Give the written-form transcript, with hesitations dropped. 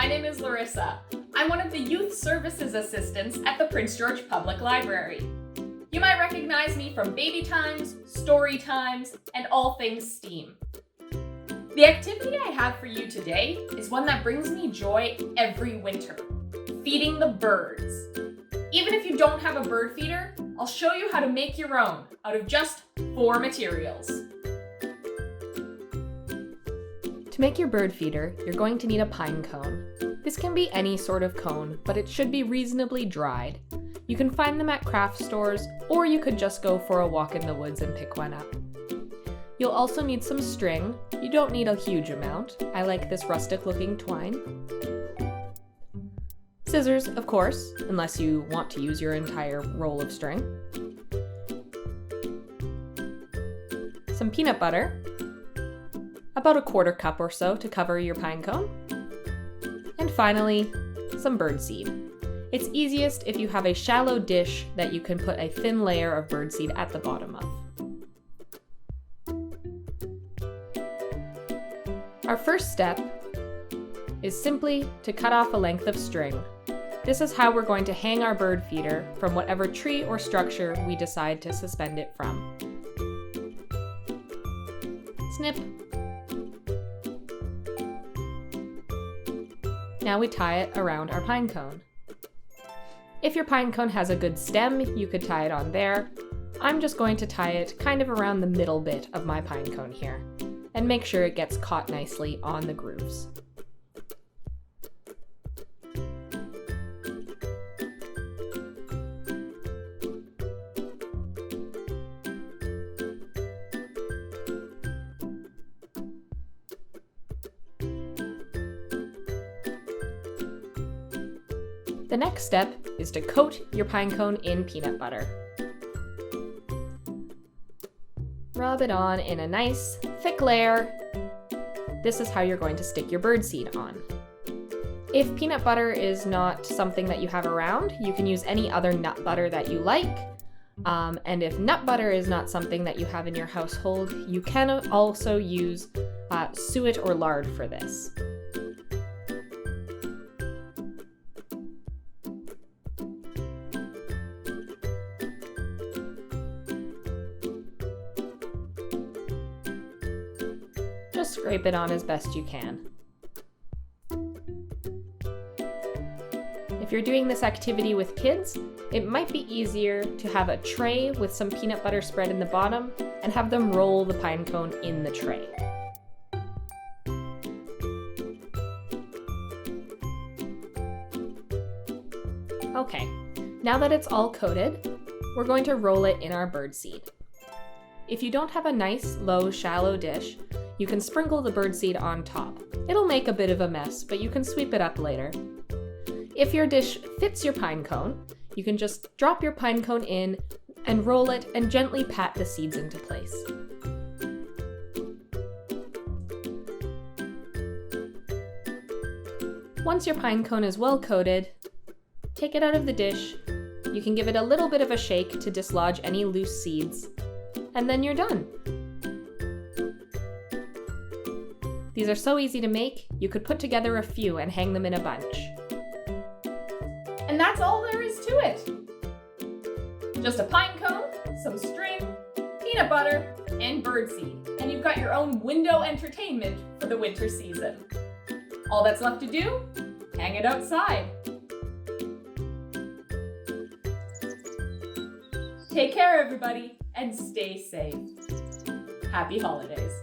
my name is Larissa. I'm one of the Youth Services Assistants at the Prince George Public Library. You might recognize me from baby times, story times, and all things STEAM. The activity I have for you today is one that brings me joy every winter, feeding the birds. Even if you don't have a bird feeder, I'll show you how to make your own out of just 4 materials. To make your bird feeder, you're going to need a pine cone. This can be any sort of cone, but it should be reasonably dried. You can find them at craft stores, or you could just go for a walk in the woods and pick one up. You'll also need some string. You don't need a huge amount. I like this rustic looking twine. Scissors, of course, unless you want to use your entire roll of string. Some peanut butter, about a 1/4 cup or so to cover your pine cone. And finally, some birdseed. It's easiest if you have a shallow dish that you can put a thin layer of birdseed at the bottom of. Our first step is simply to cut off a length of string. This is how we're going to hang our bird feeder from whatever tree or structure we decide to suspend it from. Snip. Now we tie it around our pine cone. If your pine cone has a good stem, you could tie it on there. I'm just going to tie it kind of around the middle bit of my pine cone here, and make sure it gets caught nicely on the grooves. The next step is to coat your pine cone in peanut butter. Rub it on in a nice, thick layer. This is how you're going to stick your birdseed on. If peanut butter is not something that you have around, you can use any other nut butter that you like. And if nut butter is not something that you have in your household, you can also use suet or lard for this. Just scrape it on as best you can. If you're doing this activity with kids, it might be easier to have a tray with some peanut butter spread in the bottom and have them roll the pine cone in the tray. Okay, now that it's all coated, we're going to roll it in our birdseed. If you don't have a nice, low, shallow dish, you can sprinkle the birdseed on top. It'll make a bit of a mess, but you can sweep it up later. If your dish fits your pine cone, you can just drop your pine cone in and roll it and gently pat the seeds into place. Once your pine cone is well coated, take it out of the dish. You can give it a little bit of a shake to dislodge any loose seeds, and then you're done. These are so easy to make, you could put together a few and hang them in a bunch. And that's all there is to it. Just a pine cone, some string, peanut butter, and birdseed, and you've got your own window entertainment for the winter season. All that's left to do, hang it outside. Take care, everybody, and stay safe. Happy holidays.